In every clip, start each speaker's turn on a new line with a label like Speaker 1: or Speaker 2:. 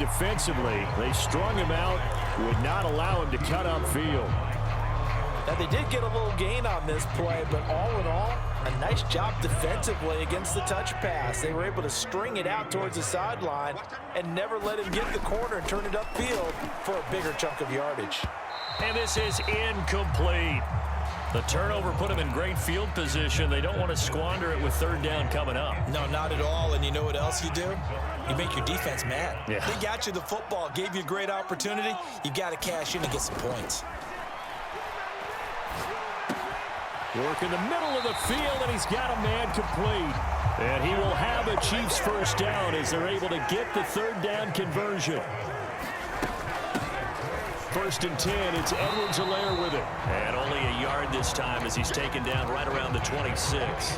Speaker 1: defensively. They strung him out, would not allow him to cut upfield.
Speaker 2: Now, they did get a little gain on this play, but all in all, a nice job defensively against the touch pass. They were able to string it out towards the sideline and never let him get the corner and turn it upfield for a bigger chunk of yardage.
Speaker 1: And this is incomplete. The turnover put him in great field position. They don't want to squander it with third down coming up.
Speaker 2: No, not at all. And you know what else you do? You make your defense mad.
Speaker 1: Yeah.
Speaker 2: They got you the football, gave you a great opportunity. You got to cash in and get some points.
Speaker 1: Work in the middle of the field, and he's got a man complete. And he will have a Chiefs first down as they're able to get the third down conversion. 1st and 10, it's Edwards-Helaire with it. And only a yard this time as he's taken down right around the 26.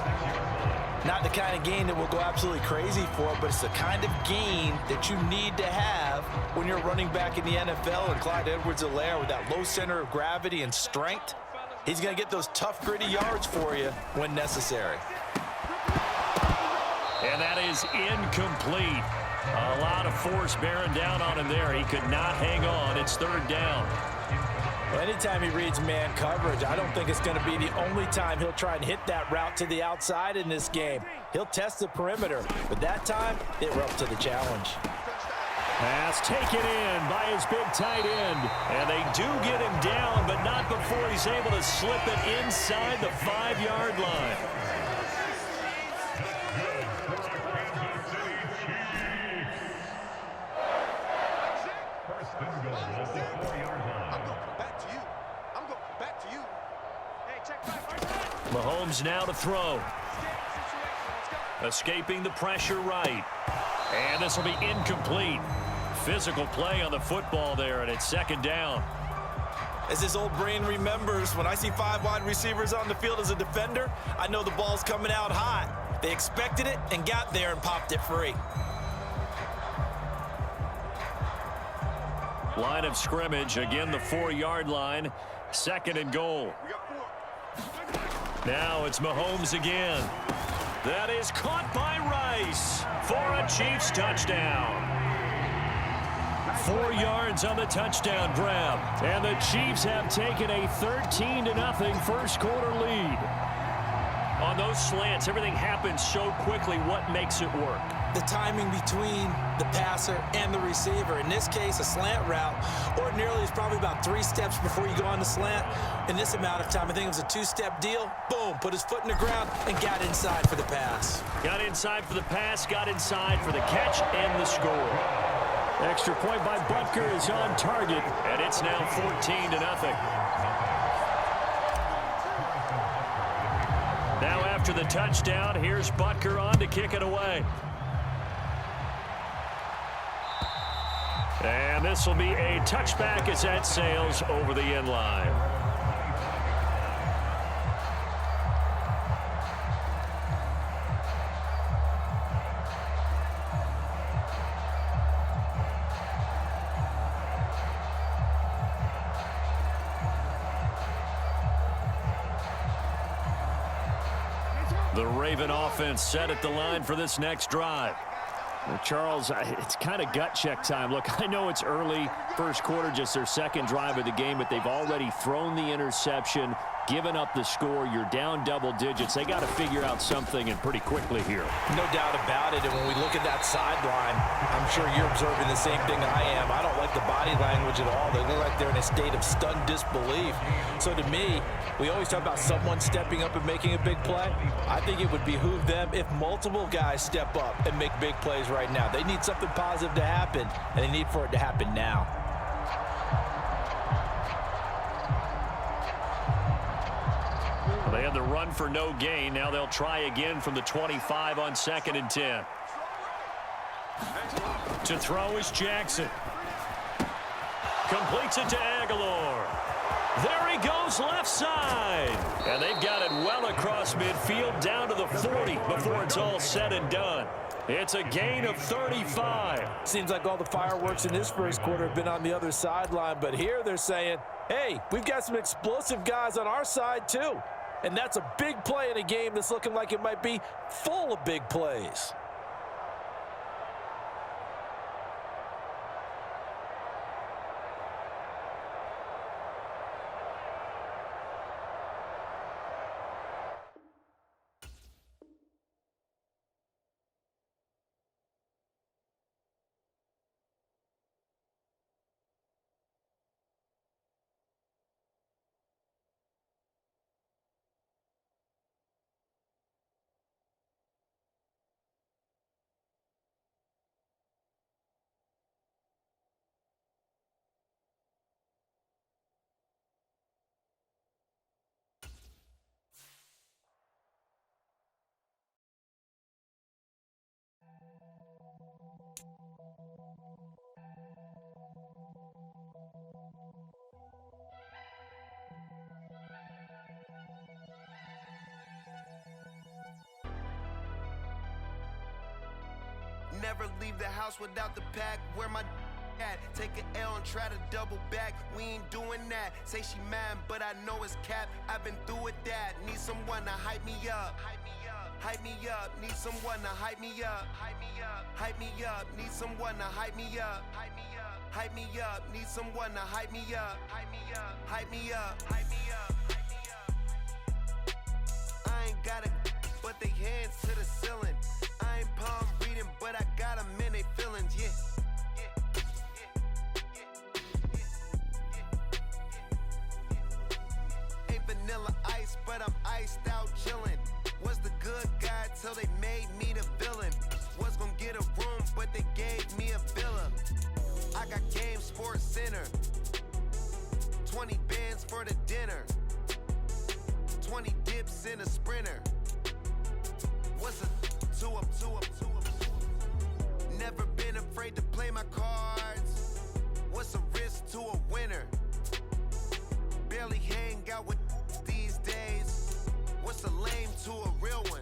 Speaker 2: Not the kind of gain that we'll go absolutely crazy for, but it's the kind of gain that you need to have when you're running back in the NFL. And Clyde Edwards-Helaire, with that low center of gravity and strength, he's going to get those tough, gritty yards for you when necessary.
Speaker 1: And that is incomplete. A lot of force bearing down on him there. He could not hang on. It's third down.
Speaker 2: Well, anytime he reads man coverage, I don't think it's going to be the only time he'll try and hit that route to the outside in this game. He'll test the perimeter, but that time, they were up to the challenge.
Speaker 1: Pass taken in by his big tight end. And they do get him down, but not before he's able to slip it inside the 5-yard line. Mahomes now to throw. Escaping the pressure right. And this will be incomplete. Physical play on the football there, and it's 2nd down.
Speaker 2: As his old brain remembers, when I see 5 wide receivers on the field as a defender, I know the ball's coming out hot. They expected it and got there and popped it free.
Speaker 1: Line of scrimmage, again the 4-yard line. 2nd and goal. Now it's Mahomes again. That is caught by Rice for a Chiefs touchdown. 4 yards on the touchdown grab. And the Chiefs have taken a 13-0 first quarter lead. On those slants, everything happens so quickly. What makes it work?
Speaker 2: The timing between the passer and the receiver. In this case, a slant route ordinarily is probably about 3 steps before you go on the slant. In this amount of time, I think it was a 2-step deal. Boom, put his foot in the ground and got inside for the pass.
Speaker 1: Got inside for the pass, got inside for the catch and the score. Extra point by Butker is on target, and it's now 14-0. Now after the touchdown, here's Butker on to kick it away. And this will be a touchback as that sails over the end line. The Raven offense set at the line for this next drive. Well, Charles, it's kind of gut check time. Look, I know it's early, first quarter, just their 2nd drive of the game, but they've already thrown the interception, given up the score. You're down double digits. They got to figure out something, and pretty quickly here.
Speaker 2: No doubt about it. And when we look at that sideline, I'm sure you're observing the same thing I am. I don't like the body language at all. They look like they're in a state of stunned disbelief. So to me, we always talk about someone stepping up and making a big play. I think it would behoove them if multiple guys step up and make big plays right now. They need something positive to happen, and they need for it to happen now.
Speaker 1: Well, they had the run for no gain. Now they'll try again from the 25 on 2nd and 10. To throw is Jackson. Completes it to Aguilar. There he goes left side. And they've got it well across midfield down to the 40 before it's all said and done. It's a gain of 35.
Speaker 2: Seems like all the fireworks in this first quarter have been on the other sideline, but here they're saying, hey, we've got some explosive guys on our side too. And that's a big play in a game that's looking like it might be full of big plays.
Speaker 3: Never leave the house without the pack. Where my at? Take an L and try to double back. We ain't doing that. Say she mad, but I know it's cap. I've been through with that. Need someone to hype me up. Hype me up. Need someone to hype me up. Hype me up. Need someone to hype me up. Hype me up. Need someone to hype me up. Hype me up. Hype me up. Hype me up. I ain't got it, but they hands to the ceiling. I ain't palm reading, but I got them in they feelings, yeah. Ain't vanilla ice, but I'm iced out chillin'. Was the good guy till they made me the villain. Was gonna get a room, but they gave me a villa. I got game, Sports Center. 20 bands for the dinner. 20 dips in a sprinter. What's a two up? Never been afraid to play my cards. What's a risk to a winner? Barely hang out with these days. What's a lame to a real one?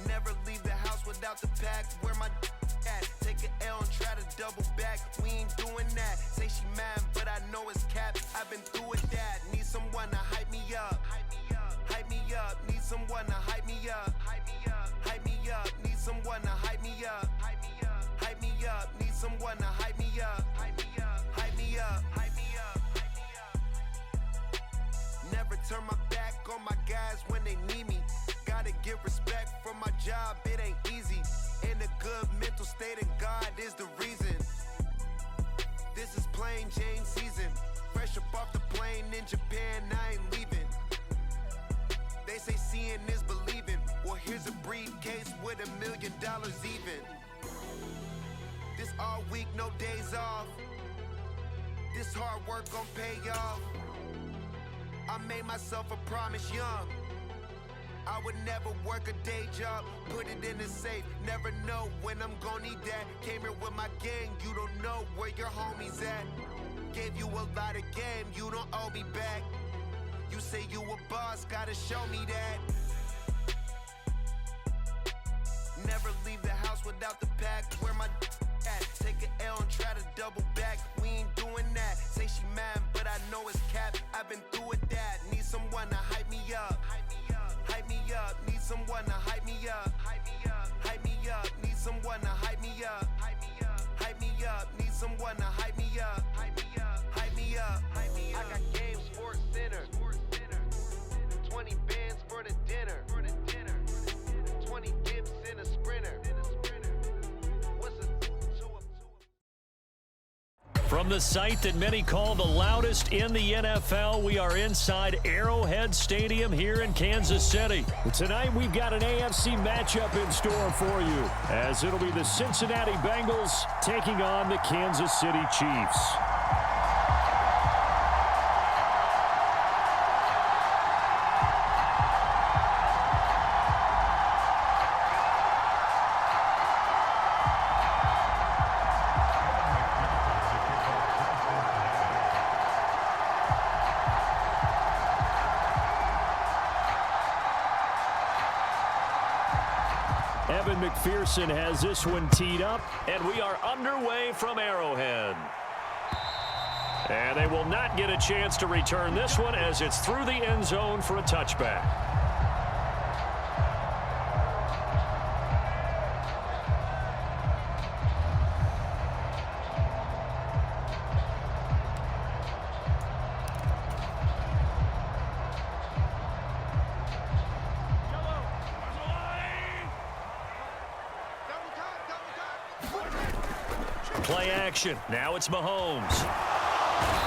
Speaker 3: Never leave the house without the pack. Where my at? Take an L and try to double back. We ain't doing that. Say she mad, but I know it's cap. I've been through with that. Need someone to hype me up. Hype me up. Need someone to hype me up. Hype me up. Need someone to hype me up. Hype me up. Need someone to hype me up. Hype me up. Hype me up. Never turn my back on my guys when they need me. Gotta give respect for my job, it ain't easy. In a good mental state and God is the reason. This is plain Jane season. Fresh up off the plane in Japan, I ain't leaving. They say seeing is believing. Well, here's a briefcase with $1 million even. This all week, no days off. This hard work gon' pay off. I made myself a promise young. I would never work a day job, put it in the safe. Never know when I'm gon' need that. Came here with my gang, you don't know where your homies at. Gave you a lot of game, you don't owe me back. You say you a boss, gotta show me that. Never leave the house without the pack. Where my at? Take an L and try to double back. We ain't doing that. Say she mad, but I know it's cap. I've been through with that. Need someone to hype me up. Hype me up. Need someone to hype me up. Hype me up. Need someone to hype me up. Hype me up. Need someone to hype me up. Hype me up. I got game, Sports Center. 20 bands for the dinner. 20 dips in a sprinter.
Speaker 1: From the site that many call the loudest in the NFL, we are inside Arrowhead Stadium here in Kansas City. Tonight, we've got an AFC matchup in store for you, as it'll be the Cincinnati Bengals taking on the Kansas City Chiefs. Evan McPherson has this one teed up, and we are underway from Arrowhead. And they will not get a chance to return this one as it's through the end zone for a touchback. Play action. Now it's Mahomes.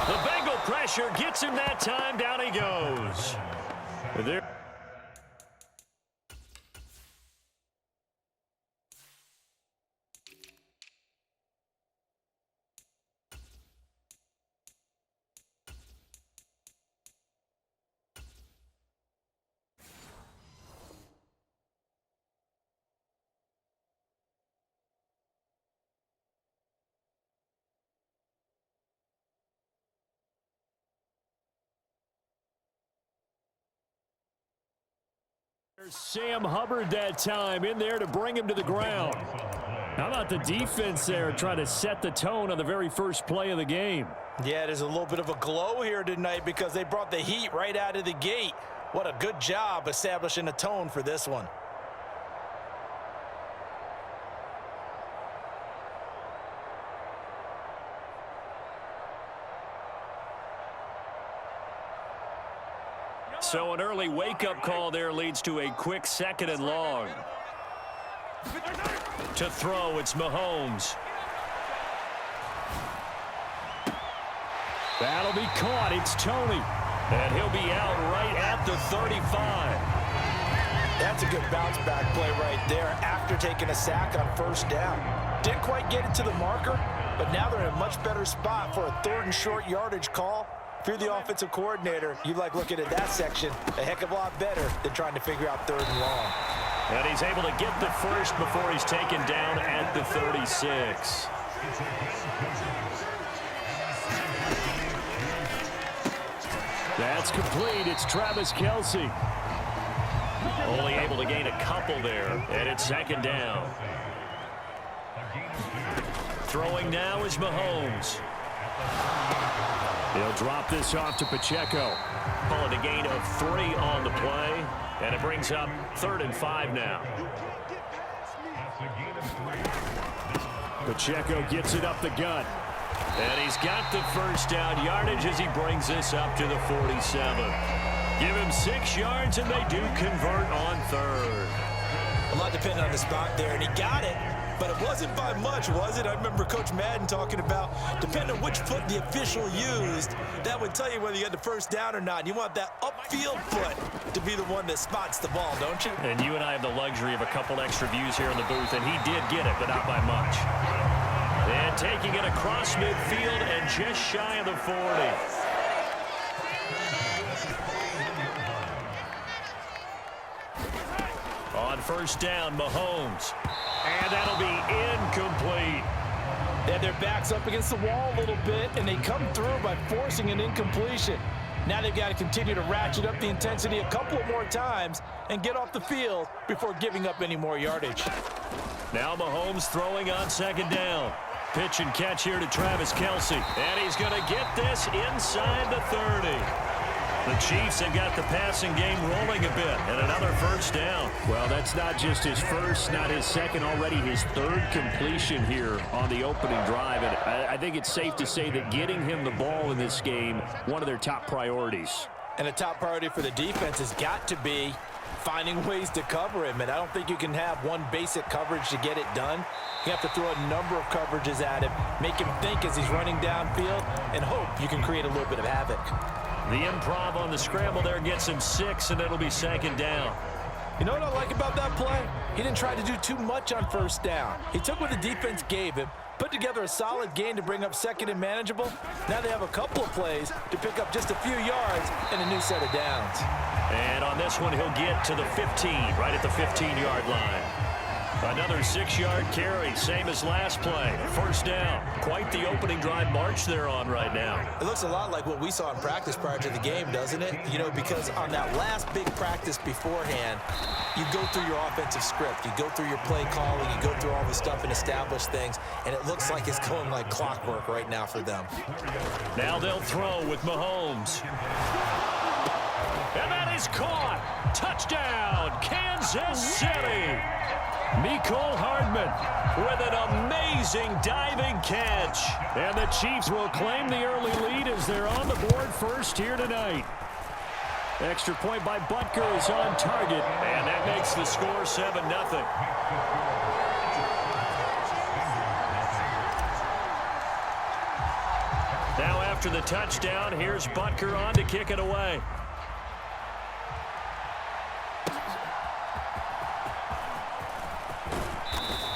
Speaker 1: The Bengal pressure gets him that time. Down he goes. There. There's Sam Hubbard that time in there to bring him to the ground. How about the defense there trying to set the tone on the very first play of the game?
Speaker 2: Yeah, there's a little bit of a glow here tonight because they brought the heat right out of the gate. What a good job establishing a tone for this one.
Speaker 1: So an early wake-up call there leads to a quick 2nd and long. To throw, it's Mahomes. That'll be caught. It's Tony. And he'll be out right at the 35.
Speaker 2: That's a good bounce-back play right there after taking a sack on 1st down. Didn't quite get it to the marker, but now they're in a much better spot for a 3rd and short yardage call. If you're the offensive coordinator, you like looking at that section a heck of a lot better than trying to figure out 3rd and long.
Speaker 1: And he's able to get the first before he's taken down at the 36. That's complete. It's Travis Kelce. Only able to gain a couple there, and it's 2nd down. Throwing now is Mahomes. He'll drop this off to Pacheco. Call it a gain of 3 on the play, and it brings up 3rd and 5 now. Pacheco gets it up the gut. And he's got the first down yardage as he brings this up to the 47. Give him 6 yards, and they do convert on 3rd.
Speaker 2: A lot depending on the spot there, and he got it. But it wasn't by much, was it? I remember Coach Madden talking about, depending on which foot the official used, that would tell you whether you had the first down or not. You want that upfield foot to be the one that spots the ball, don't you?
Speaker 1: And you and I have the luxury of a couple extra views here in the booth, and he did get it, but not by much. And taking it across midfield and just shy of the 40. On 1st down, Mahomes. And that'll be incomplete.
Speaker 2: They had their backs up against the wall a little bit, and they come through by forcing an incompletion. Now they've got to continue to ratchet up the intensity a couple of more times and get off the field before giving up any more yardage.
Speaker 1: Now Mahomes throwing on 2nd down. Pitch and catch here to Travis Kelce. And he's going to get this inside the 30. The Chiefs have got the passing game rolling a bit, and another 1st down. Well, that's not just his first, not his second, already his 3rd completion here on the opening drive. And I think it's safe to say that getting him the ball in this game, one of their top priorities.
Speaker 2: And a top priority for the defense has got to be finding ways to cover him. And I don't think you can have one basic coverage to get it done. You have to throw a number of coverages at him, make him think as he's running downfield, and hope you can create a little bit of havoc.
Speaker 1: The improv on the scramble there gets him 6, and it'll be 2nd down.
Speaker 2: You know what I like about that play? He didn't try to do too much on 1st down. He took what the defense gave him, put together a solid gain to bring up 2nd and manageable. Now they have a couple of plays to pick up just a few yards and a new set of downs.
Speaker 1: And on this one, he'll get to the 15, right at the 15-yard line. Another 6-yard carry, same as last play. 1st down. Quite the opening drive march they're on right now.
Speaker 2: It looks a lot like what we saw in practice prior to the game, doesn't it? You know, because on that last big practice beforehand, you go through your offensive script. You go through your play calling. You go through all the stuff and establish things. And it looks like it's going like clockwork right now for them.
Speaker 1: Now they'll throw with Mahomes. And that is caught. Touchdown, Kansas City. Mecole Hardman with an amazing diving catch. And the Chiefs will claim the early lead as they're on the board first here tonight. Extra point by Butker is on target, and that makes the score 7-0. Now after the touchdown, here's Butker on to kick it away.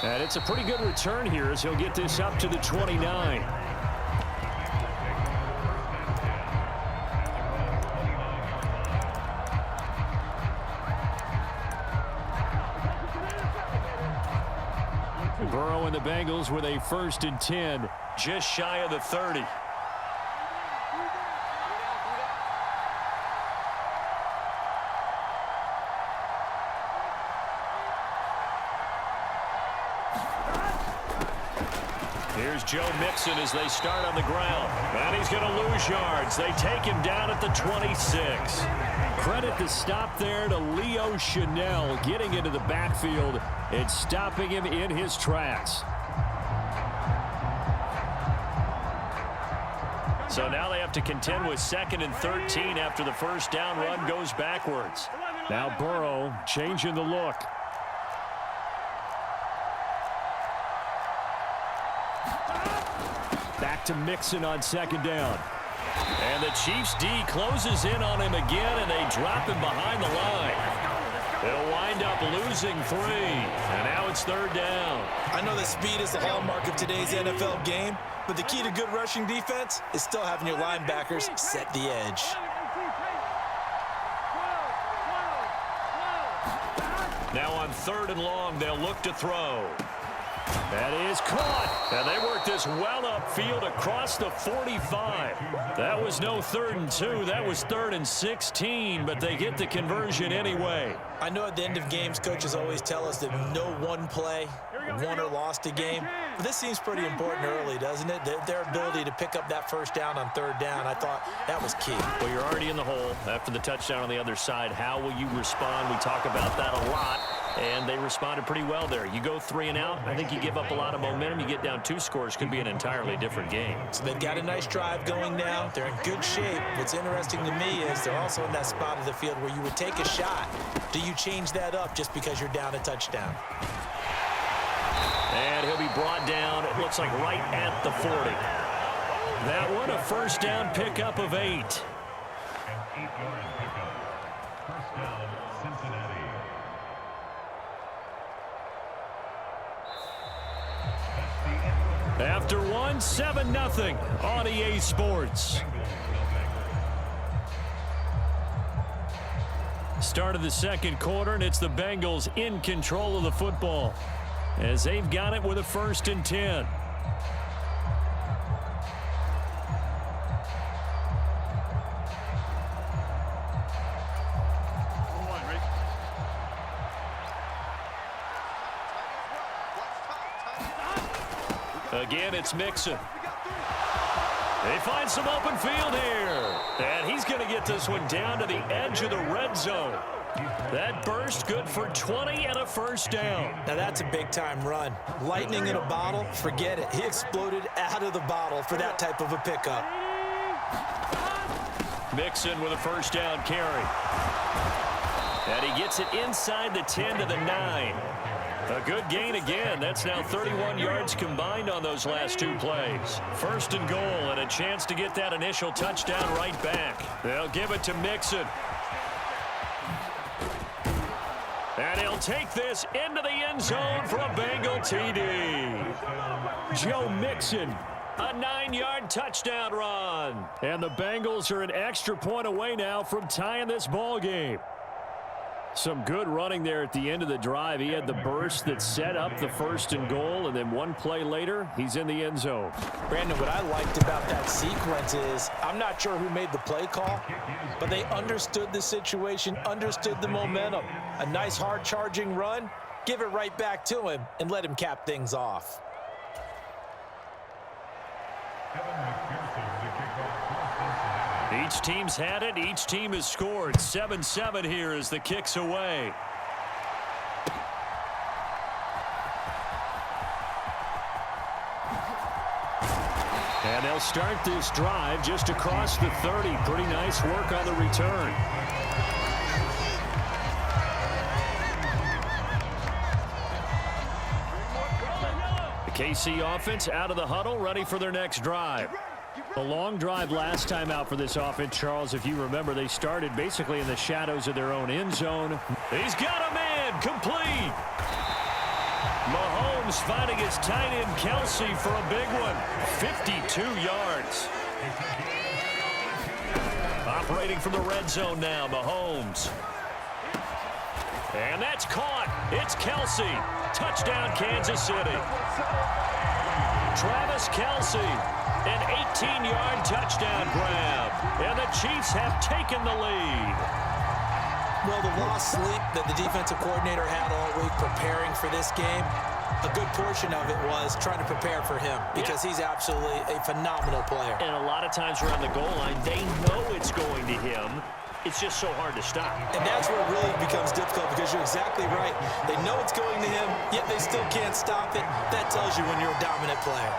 Speaker 1: And it's a pretty good return here as he'll get this up to the 29. Burrow and the Bengals with a 1st and 10, just shy of the 30. Here's Joe Mixon as they start on the ground. And he's going to lose yards. They take him down at the 26. Credit the stop there to Leo Chanel, getting into the backfield and stopping him in his tracks. So now they have to contend with 2nd and 13 after the first down run goes backwards. Now Burrow changing the look. Back to Mixon on 2nd down. And the Chiefs D closes in on him again, and they drop him behind the line. They'll wind up losing 3, and now it's 3rd down.
Speaker 2: I know that speed is the hallmark of today's NFL game, but the key to good rushing defense is still having your linebackers set the edge.
Speaker 1: Now on 3rd and long, they'll look to throw. That is caught, and they work this well upfield across the 45. That was no 3rd and 2. That was 3rd and 16, but they get the conversion anyway.
Speaker 2: I know at the end of games, coaches always tell us that no one play won or lost a game. But this seems pretty important early, doesn't it? Their ability to pick up that first down on 3rd down, I thought that was key.
Speaker 1: Well, you're already in the hole after the touchdown on the other side. How will you respond? We talk about that a lot. And they responded pretty well there. You go 3 and out, I think you give up a lot of momentum. You get down 2 scores, could be an entirely different game.
Speaker 2: So they've got a nice drive going now. They're in good shape. What's interesting to me is they're also in that spot of the field where you would take a shot. Do you change that up just because you're down a touchdown?
Speaker 1: And he'll be brought down, it looks like right at the 40. That one a first down pickup of 8. After 1, 7-0 on EA Sports. Start of the 2nd quarter, and it's the Bengals in control of the football as they've got it with a 1st and 10. Again, it's Mixon. They find some open field here. And he's going to get this one down to the edge of the red zone. That burst good for 20 and a first down.
Speaker 2: Now that's a big-time run. Lightning in a bottle, forget it. He exploded out of the bottle for that type of a pickup.
Speaker 1: Mixon with a first down carry. And he gets it inside the 10 to the 9. A good gain again. That's now 31 yards combined on those last 2 plays. 1st and goal, and a chance to get that initial touchdown right back. They'll give it to Mixon. And he'll take this into the end zone for a Bengal TD. Joe Mixon, a 9-yard touchdown run. And the Bengals are an extra point away now from tying this ball game. Some good running there at the end of the drive. He had the burst that set up the 1st and goal, and then 1 play later, he's in the end zone.
Speaker 2: Brandon, what I liked about that sequence is I'm not sure who made the play call, but they understood the situation, understood the momentum. A nice hard-charging run, give it right back to him, and let him cap things off.
Speaker 1: Each team's had it. Each team has scored. 7-7 here as the kick's away. And they'll start this drive just across the 30. Pretty nice work on the return. The KC offense out of the huddle, ready for their next drive. A long drive last time out for this offense, Charles. If you remember, they started basically in the shadows of their own end zone. He's got a man, complete. Mahomes finding his tight end Kelsey for a big one. 52 yards. Operating from the red zone now, Mahomes. And that's caught. It's Kelsey. Touchdown, Kansas City. Travis Kelsey, an 18-yard touchdown grab. And the Chiefs have taken the lead.
Speaker 2: Well, the lost sleep that the defensive coordinator had all week preparing for this game, a good portion of it was trying to prepare for him because he's absolutely a phenomenal player.
Speaker 1: And a lot of times around the goal line, they know it's going to him. It's just so hard to stop.
Speaker 2: And that's where it really becomes difficult because you're exactly right. They know it's going to him, yet they still can't stop it. That tells you when you're a dominant player.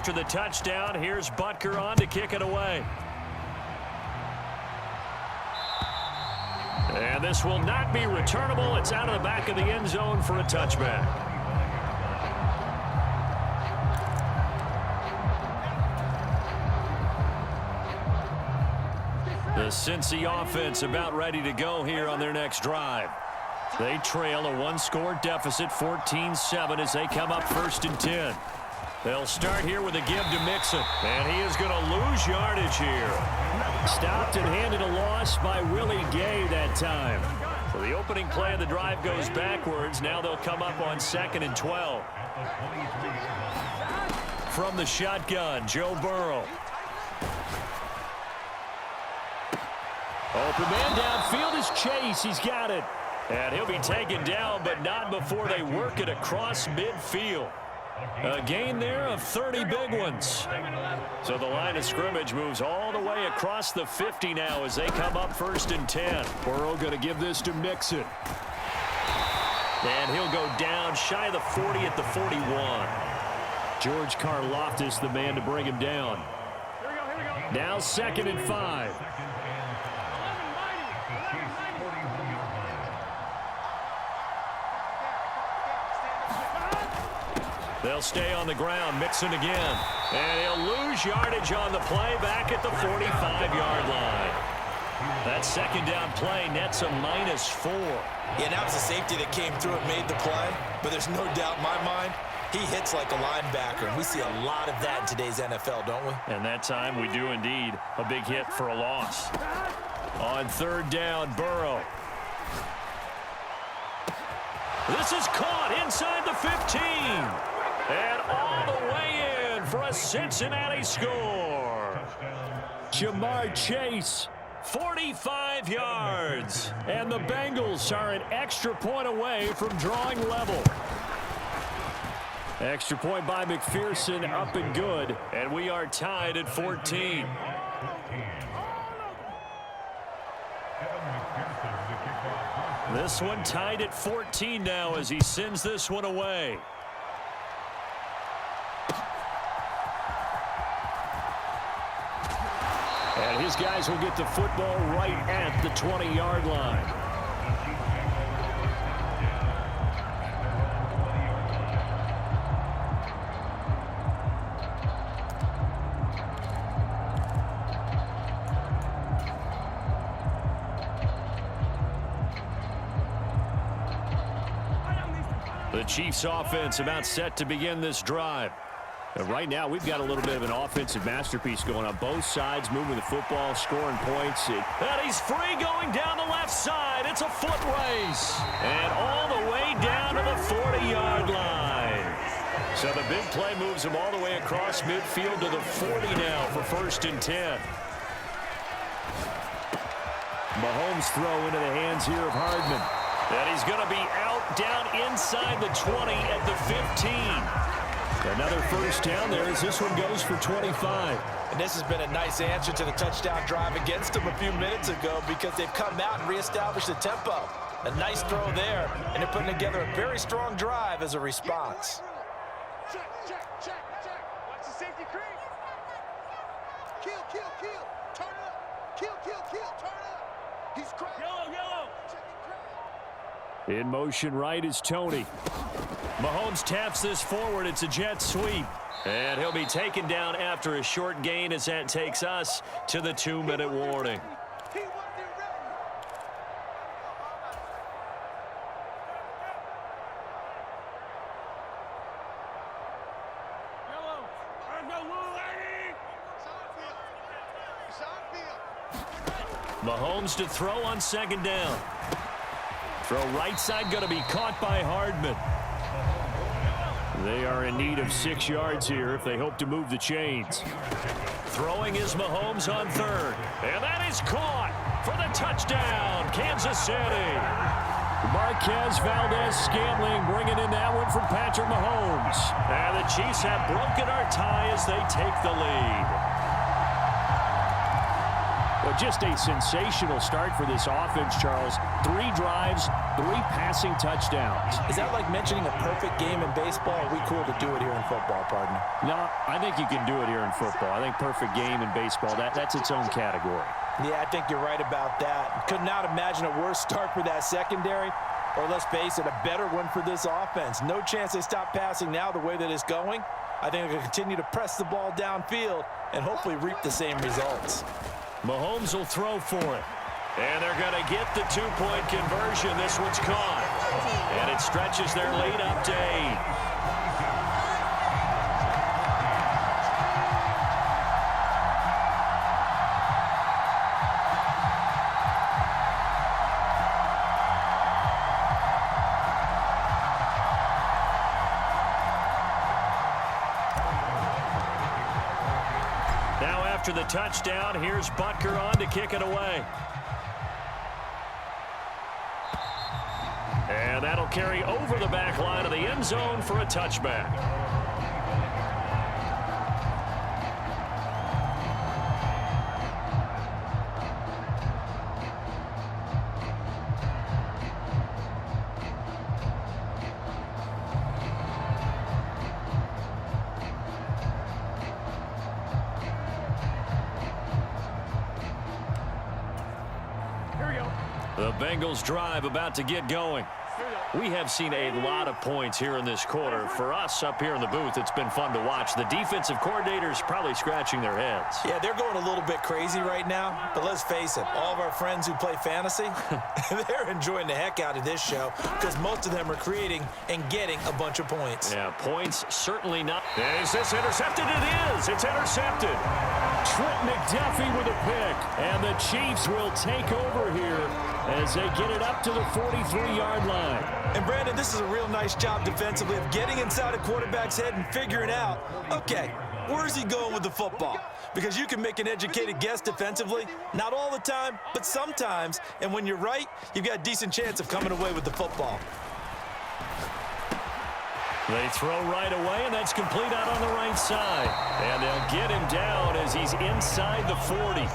Speaker 1: After the touchdown, here's Butker on to kick it away. And this will not be returnable. It's out of the back of the end zone for a touchback. The Cincy offense about ready to go here on their next drive. They trail a one-score deficit, 14-7, as they come up 1st and 10. They'll start here with a give to Mixon, and he is going to lose yardage here. Stopped and handed a loss by Willie Gay that time. So the opening play of the drive goes backwards. Now they'll come up on 2nd and 12. From the shotgun, Joe Burrow. Open man downfield is Chase. He's got it. And he'll be taken down, but not before they work it across midfield. A gain there of 30 big ones. So the line of scrimmage moves all the way across the 50 now as they come up 1st and 10. Burrow going to give this to Mixon. And he'll go down shy of the 40 at the 41. George Karlaftis, the man to bring him down. Now 2nd and 5. They'll stay on the ground. Mixon again. And he'll lose yardage on the play back at the 45-yard line. That 2nd down play nets a -4.
Speaker 2: Yeah, that was a safety that came through and made the play. But there's no doubt in my mind, he hits like a linebacker. And we see a lot of that in today's NFL, don't we?
Speaker 1: And that time we do indeed. A big hit for a loss. On 3rd down, Burrow. This is caught inside the 15. And all the way in for a Cincinnati score. Jamar Chase, 45 yards. And the Bengals are an extra point away from drawing level. Extra point by McPherson, up and good. And we are tied at 14. This one tied at 14 now as he sends this one away. And his guys will get the football right at the 20-yard line. The Chiefs offense about set to begin this drive. And right now, we've got a little bit of an offensive masterpiece going on. Both sides moving the football, scoring points. And he's free going down the left side. It's a foot race. And all the way down to the 40-yard line. So the big play moves him all the way across midfield to the 40 now for 1st and 10. Mahomes throw into the hands here of Hardman. And he's going to be out down inside the 20 at the 15. Another 1st down there as this one goes for 25.
Speaker 2: And this has been a nice answer to the touchdown drive against them a few minutes ago because they've come out and reestablished the tempo. A nice throw there, and they're putting together a very strong drive as a response.
Speaker 4: Check. Watch the safety creep. Kill. Turn up. Kill. Turn up. He's cracked. Yellow.
Speaker 1: In motion right is Tony. Mahomes taps this forward. It's a jet sweep. And he'll be taken down after a short gain as that takes us to the 2-minute warning. Mahomes to throw on 2nd down. Throw right side going to be caught by Hardman. They are in need of 6 yards here if they hope to move the chains. Throwing is Mahomes on third. And that is caught for the touchdown, Kansas City. Marquez Valdez-Scantling bringing in that one from Patrick Mahomes. And the Chiefs have broken our tie as they take the lead. Well, just a sensational start for this offense, Charles. 3 drives, 3 passing touchdowns.
Speaker 2: Is that like mentioning a perfect game in baseball? Are we cool to do it here in football, partner?
Speaker 1: No, I think you can do it here in football. I think perfect game in baseball, that's its own category.
Speaker 2: Yeah, I think you're right about that. Could not imagine a worse start for that secondary, or let's face it, a better one for this offense. No chance they stop passing now the way that it's going. I think they'll continue to press the ball downfield and hopefully reap the same results.
Speaker 1: Mahomes will throw for it. And they're going to get the 2-point conversion. This one's caught. And it stretches their lead up to 8. After the touchdown, here's Butker on to kick it away. And that'll carry over the back line of the end zone for a touchback. The Bengals drive about to get going. We have seen a lot of points here in this quarter. For us up here in the booth, it's been fun to watch. The defensive coordinators probably scratching their heads.
Speaker 2: Yeah, they're going a little bit crazy right now. But let's face it, all of our friends who play fantasy, they're enjoying the heck out of this show because most of them are creating and getting a bunch of points.
Speaker 1: Yeah, points certainly not. And is this intercepted? It is. It's intercepted. Trent McDuffie with a pick. And the Chiefs will take over here as they get it up to the 43-yard line.
Speaker 2: And, Brandon, this is a real nice job defensively of getting inside a quarterback's head and figuring out, okay, where's he going with the football? Because you can make an educated guess defensively, not all the time, but sometimes. And when you're right, you've got a decent chance of coming away with the football.
Speaker 1: They throw right away, and that's complete out on the right side. And they'll get him down as he's inside the 40.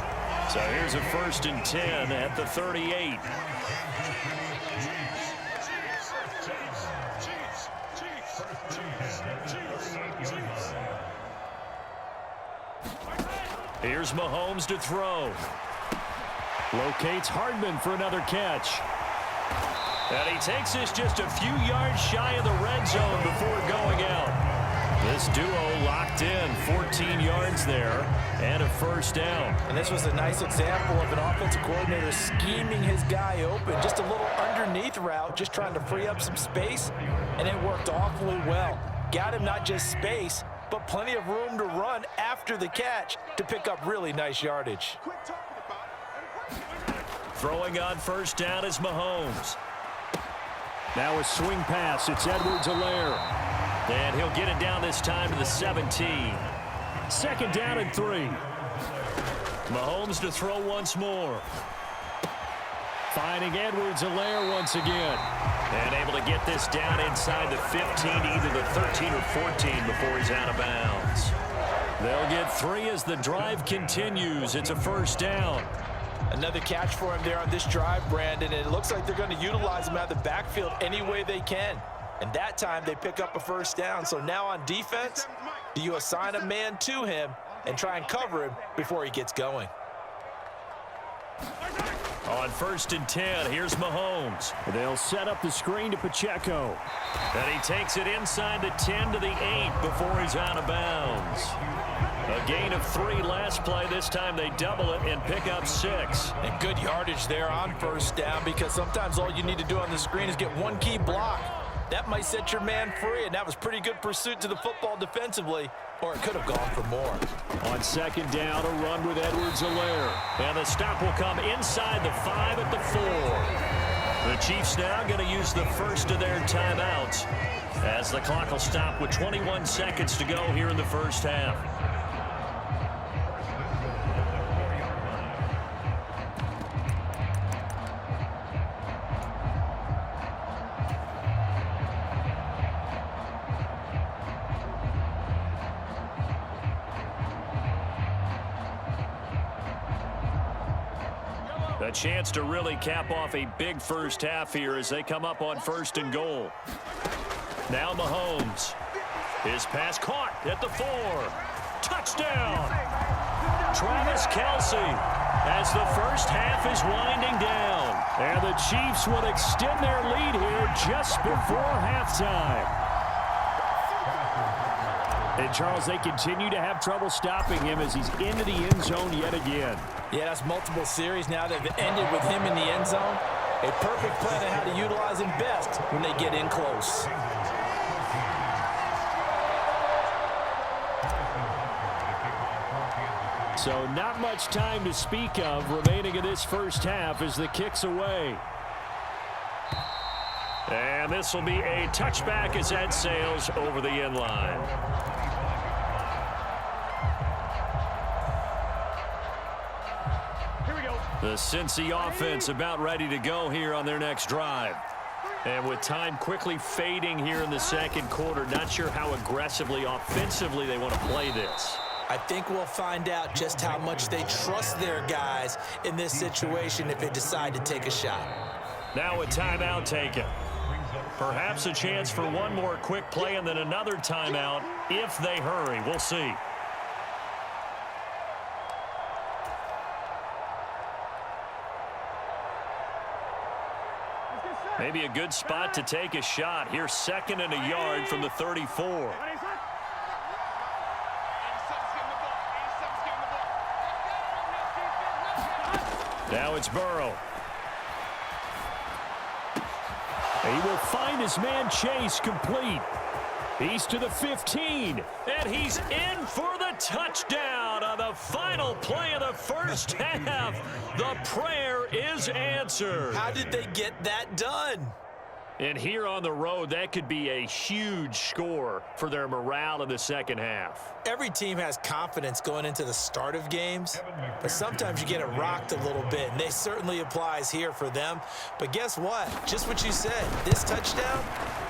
Speaker 1: So here's a 1st and 10 at the 38. Here's Mahomes to throw. Locates Hardman for another catch. And he takes this just a few yards shy of the red zone before going out. This duo locked in, 14 yards there, and a 1st down.
Speaker 2: And this was a nice example of an offensive coordinator scheming his guy open. Just a little underneath route, just trying to free up some space, and it worked awfully well. Got him not just space, but plenty of room to run after the catch to pick up really nice yardage.
Speaker 1: Throwing on 1st down is Mahomes. Now a swing pass. It's Edwards-Helaire. And he'll get it down this time to the 17. 2nd down and 3. Mahomes to throw once more. Finding Edwards-Helaire once again. And able to get this down inside the 15, either the 13 or 14 before he's out of bounds. They'll get 3 as the drive continues. It's a 1st down.
Speaker 2: Another catch for him there on this drive, Brandon. And it looks like they're going to utilize him out of the backfield any way they can. And that time they pick up a 1st down. So now on defense, do you assign a man to him and try and cover him before he gets going?
Speaker 1: On 1st and 10, here's Mahomes. They'll set up the screen to Pacheco. And he takes it inside the 10 to the 8 before he's out of bounds. A gain of 3 last play. This time they double it and pick up 6.
Speaker 2: And good yardage there on 1st down, because sometimes all you need to do on the screen is get one key block. That might set your man free, and that was pretty good pursuit to the football defensively, or it could have gone for more.
Speaker 1: On 2nd down, a run with Edwards-Helaire. And the stop will come inside the 5 at the 4. The Chiefs now going to use the first of their timeouts as the clock will stop with 21 seconds to go here in the first half. A chance to really cap off a big first half here as they come up on 1st and goal. Now Mahomes. His pass caught at the 4. Touchdown! Travis Kelce as the first half is winding down. And the Chiefs will extend their lead here just before halftime. And, Charles, they continue to have trouble stopping him as he's into the end zone yet again.
Speaker 2: Yeah, that's multiple series now that have ended with him in the end zone. A perfect plan on how to utilize him best when they get in close.
Speaker 1: So not much time to speak of remaining in this first half as the kick's away. And this will be a touchback as that sails over the end line. The Cincy offense about ready to go here on their next drive. And with time quickly fading here in the second quarter, not sure how aggressively, offensively they want to play this.
Speaker 2: I think we'll find out just how much they trust their guys in this situation if they decide to take a shot.
Speaker 1: Now a timeout taken. Perhaps a chance for one more quick play and then another timeout if they hurry. We'll see. Maybe a good spot to take a shot. Here's 2nd and a yard from the 34. Now it's Burrow. He will find his man Chase complete. He's to the 15, and he's in for the touchdown on the final play of the first half. The prayer is answered.
Speaker 2: How did they get that done?
Speaker 1: And here on the road, that could be a huge score for their morale in the second half.
Speaker 2: Every team has confidence going into the start of games, but sometimes you get it rocked a little bit, and they certainly applies here for them. But guess what? Just what you said, this touchdown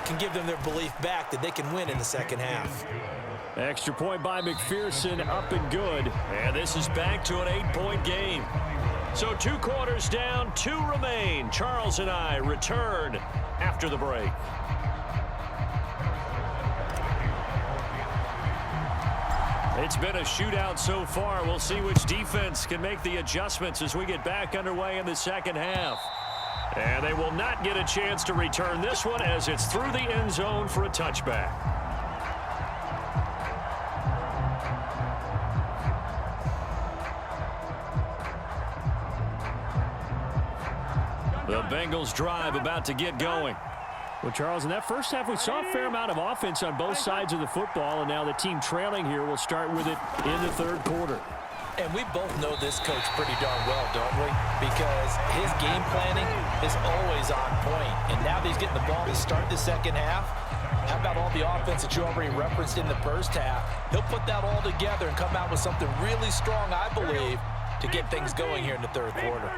Speaker 2: can give them their belief back that they can win in the second half.
Speaker 1: Extra point by McPherson, up and good. And this is back to an 8-point game. So 2 quarters down, 2 remain. Charles and I return after the break. It's been a shootout so far. We'll see which defense can make the adjustments as we get back underway in the second half. And they will not get a chance to return this one as it's through the end zone for a touchback. The Bengals drive about to get going. Well, Charles, in that first half, we saw a fair amount of offense on both sides of the football, and now the team trailing here will start with it in the third quarter.
Speaker 2: And we both know this coach pretty darn well, don't we? Because his game planning is always on point. And now that he's getting the ball to start the second half, how about all the offense that you already referenced in the first half? He'll put that all together and come out with something really strong, I believe, to get things going here in the third quarter.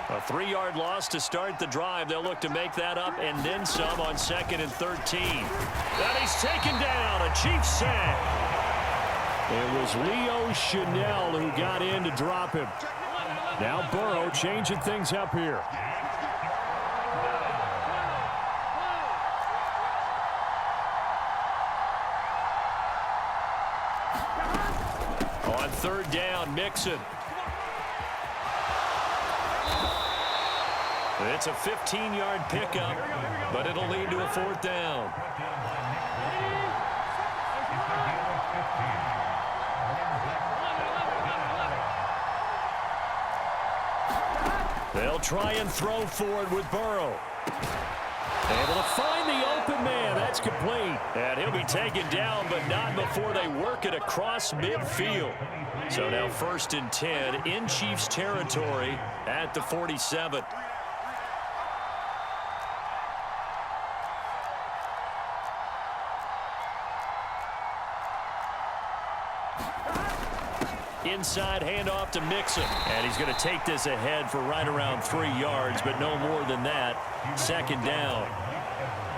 Speaker 1: A 3-yard loss to start the drive. They'll look to make that up and then some on 2nd and 13. And he's taken down. A Chiefs sack. It was Leo Chanel who got in to drop him. Now Burrow changing things up here. On 3rd down, Mixon. It's a 15-yard pickup, but it'll lead to a 4th down. They'll try and throw forward with Burrow. Able to find the open man. That's complete. And he'll be taken down, but not before they work it across midfield. So now 1st and 10 in Chiefs territory at the 47. Inside handoff to Mixon. And he's going to take this ahead for right around 3 yards, but no more than that. Second down.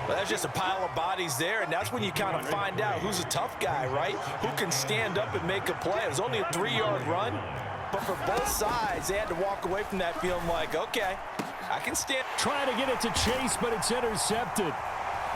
Speaker 2: Well, that's just a pile of bodies there, and that's when you kind of find out who's a tough guy, right? Who can stand up and make a play. It was only a 3-yard run, but for both sides, they had to walk away from that feeling like, okay, I can stand.
Speaker 1: Trying to get it to Chase, but it's intercepted.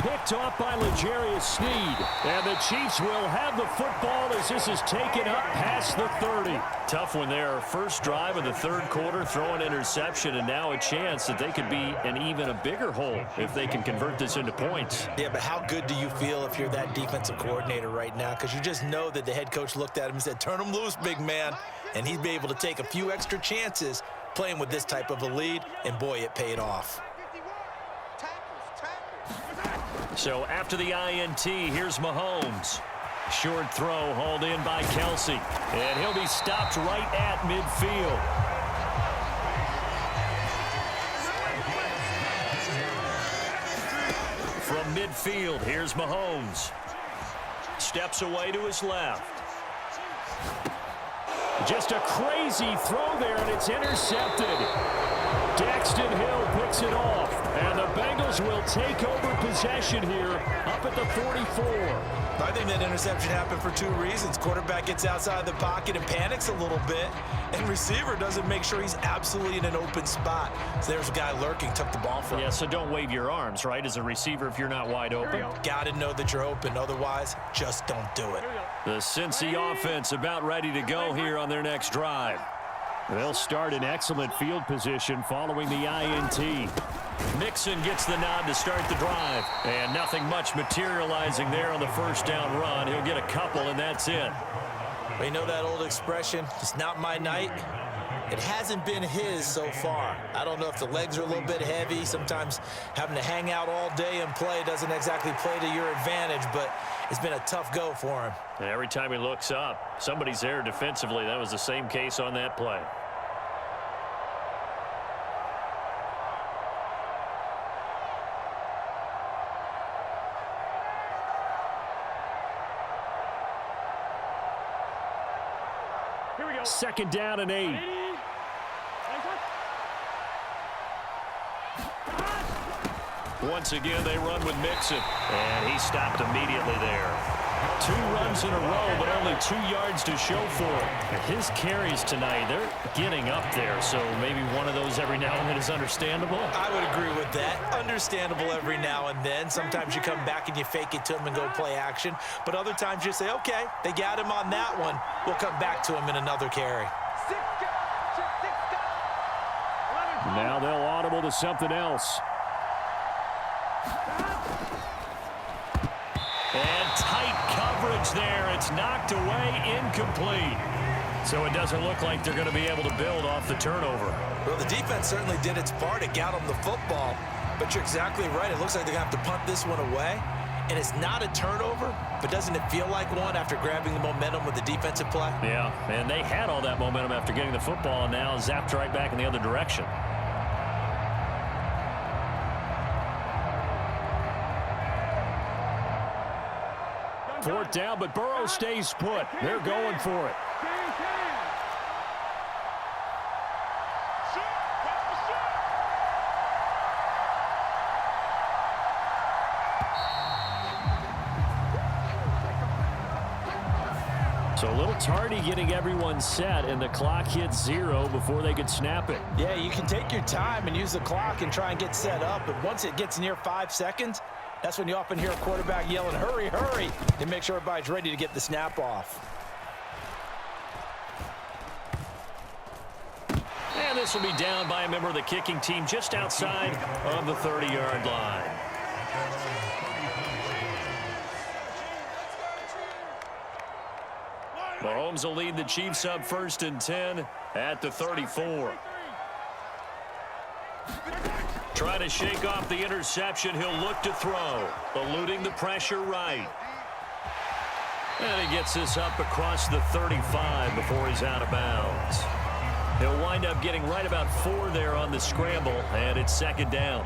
Speaker 1: Picked off by L'Jarius Sneed. And the Chiefs will have the football as this is taken up past the 30. Tough one there. First drive of the third quarter, throw an interception, and now a chance that they could be in even a bigger hole if they can convert this into points.
Speaker 2: Yeah, but how good do you feel if you're that defensive coordinator right now? Because you just know that the head coach looked at him and said, turn him loose, big man. And he'd be able to take a few extra chances playing with this type of a lead, and boy, it paid off.
Speaker 1: So after the INT, here's Mahomes. Short throw hauled in by Kelsey. And he'll be stopped right at midfield. From midfield, here's Mahomes. Steps away to his left. Just a crazy throw there, and it's intercepted. Daxton Hill picks it off, and the Bengals will take over possession here up at the 44.
Speaker 2: I think that interception happened for 2 reasons. Quarterback gets outside the pocket and panics a little bit, and receiver doesn't make sure he's absolutely in an open spot. So there's a guy lurking, took the ball from him.
Speaker 1: Yeah, so don't wave your arms, right, as a receiver if you're not wide open.
Speaker 2: Got to know that you're open. Otherwise, just don't do it.
Speaker 1: The Cincy offense about ready to go here on their next drive. They'll start in excellent field position following the INT. Mixon gets the nod to start the drive. And nothing much materializing there on the first down run. He'll get a couple, and that's it.
Speaker 2: Well, you know that old expression, it's not my night? It hasn't been his so far. I don't know if the legs are a little bit heavy. Sometimes having to hang out all day and play doesn't exactly play to your advantage, but it's been a tough go for him.
Speaker 1: And every time he looks up, somebody's there defensively. That was the same case on that play.
Speaker 4: Here we go.
Speaker 1: Second down and 8. Once again, they run with Mixon. And he stopped immediately there. 2 runs in a row, but only 2 yards to show for it. His carries tonight, they're getting up there. So maybe one of those every now and then is understandable.
Speaker 2: I would agree with that. Understandable every now and then. Sometimes you come back and you fake it to him and go play action. But other times you say, okay, they got him on that one. We'll come back to him in another carry.
Speaker 1: Now they'll audible to something else. And tight coverage there. It's knocked away, incomplete. So it doesn't look like they're going to be able to build off the turnover.
Speaker 2: Well, the defense certainly did its part. It got them the football. But you're exactly right. It looks like they're going to have to punt this one away. And it's not a turnover, but doesn't it feel like one after grabbing the momentum with the defensive play?
Speaker 1: Yeah, and they had all that momentum after getting the football, and now zapped right back in the other direction. Fourth down, but Burrow stays put. They're going for it. So a little tardy getting everyone set, and the clock hits 0 before they could snap it.
Speaker 2: Yeah, you can take your time and use the clock and try and get set up, but once it gets near 5 seconds, that's when you often hear a quarterback yelling, hurry, hurry, to make sure everybody's ready to get the snap off.
Speaker 1: And this will be down by a member of the kicking team just outside of the 30-yard line. Mahomes will lead the Chiefs up 1st and 10 at the 34. Trying to shake off the interception. He'll look to throw. Eluding the pressure right. And he gets this up across the 35 before he's out of bounds. He'll wind up getting right about 4 there on the scramble, and it's 2nd down.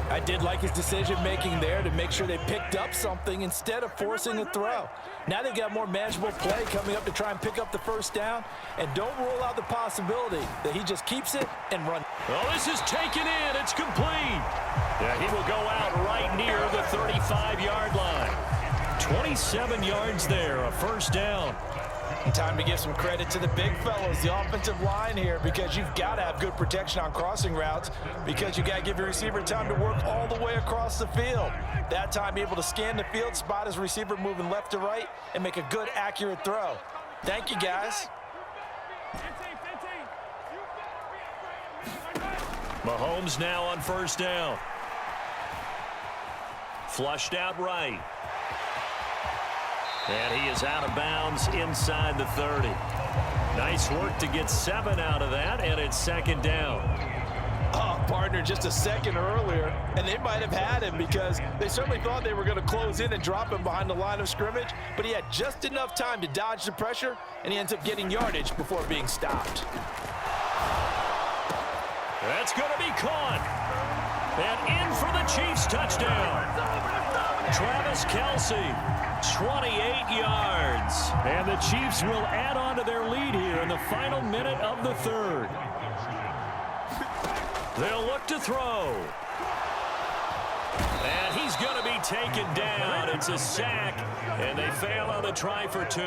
Speaker 2: I did like his decision-making there to make sure they picked up something instead of forcing a throw. Now they've got more manageable play coming up to try and pick up the first down, and don't rule out the possibility that he just keeps it and runs.
Speaker 1: Oh, this is taken in. It's complete. Yeah, he will go out right near the 35-yard line. 27 yards there, a first down.
Speaker 2: Time to give some credit to the big fellows, the offensive line here, because you've got to have good protection on crossing routes, because you got to give your receiver time to work all the way across the field. That time, able to scan the field, spot his receiver moving left to right, and make a good, accurate throw. Thank you, guys.
Speaker 1: Mahomes now on first down. Flushed out right. And he is out of bounds inside the 30. Nice work to get 7 out of that, and it's second down.
Speaker 2: Oh, partner, just a second earlier, and they might have had him because they certainly thought they were going to close in and drop him behind the line of scrimmage, but he had just enough time to dodge the pressure, and he ends up getting yardage before being stopped.
Speaker 1: That's going to be caught. And in for the Chiefs touchdown. Travis Kelce, 28 yards. And the Chiefs will add on to their lead here in the final minute of the third. They'll look to throw. And he's going to be taken down. It's a sack, and they fail on the try for 2.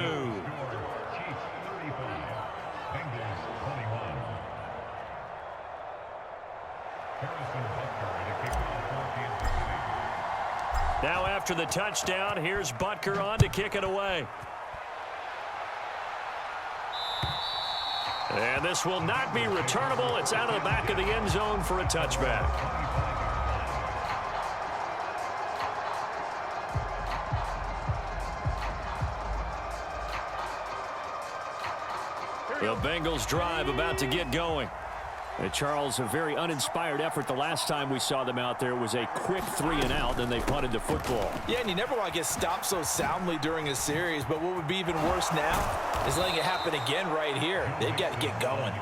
Speaker 1: Now after the touchdown, here's Butker on to kick it away. And this will not be returnable. It's out of the back of the end zone for a touchback. The Bengals drive about to get going. And Charles, a very uninspired effort the last time we saw them out there. Was a quick 3-and-out, then they punted the football.
Speaker 2: Yeah, and you never want to get stopped so soundly during a series, but what would be even worse now is letting it happen again right here. They've got to get going.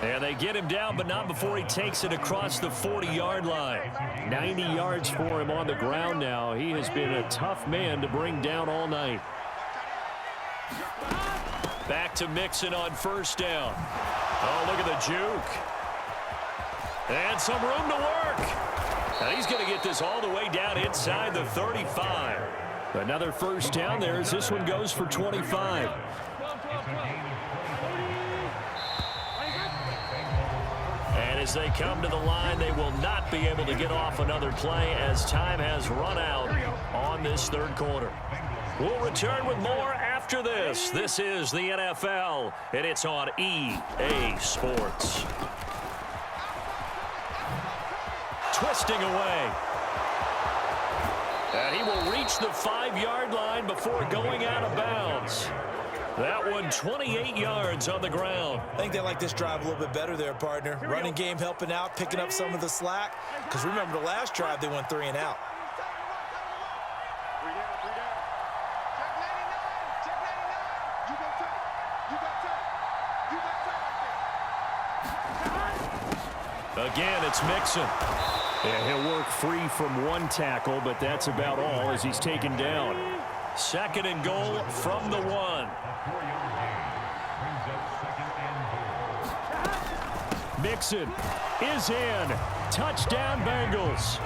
Speaker 1: And they get him down, but not before he takes it across the 40-yard line. 90 yards for him on the ground now. He has been a tough man to bring down all night. Back to Mixon on first down. Oh, look at the juke. And some room to work. Now he's going to get this all the way down inside the 35. Another first down there as this one goes for 25. And as they come to the line, they will not be able to get off another play as time has run out on this third quarter. We'll return with more after this. This is the NFL, and it's on EA Sports. Twisting away. And he will reach the 5-yard line before going out of bounds. That one 28 yards on the ground.
Speaker 2: I think they like this drive a little bit better there, partner. Running game helping out, picking up some of the slack. Because remember the last drive, they went 3-and-out.
Speaker 1: Again, it's Mixon. Yeah, he'll work free from one tackle, but that's about all as he's taken down. Second and goal from the 1. Mixon is in. Touchdown, Bengals.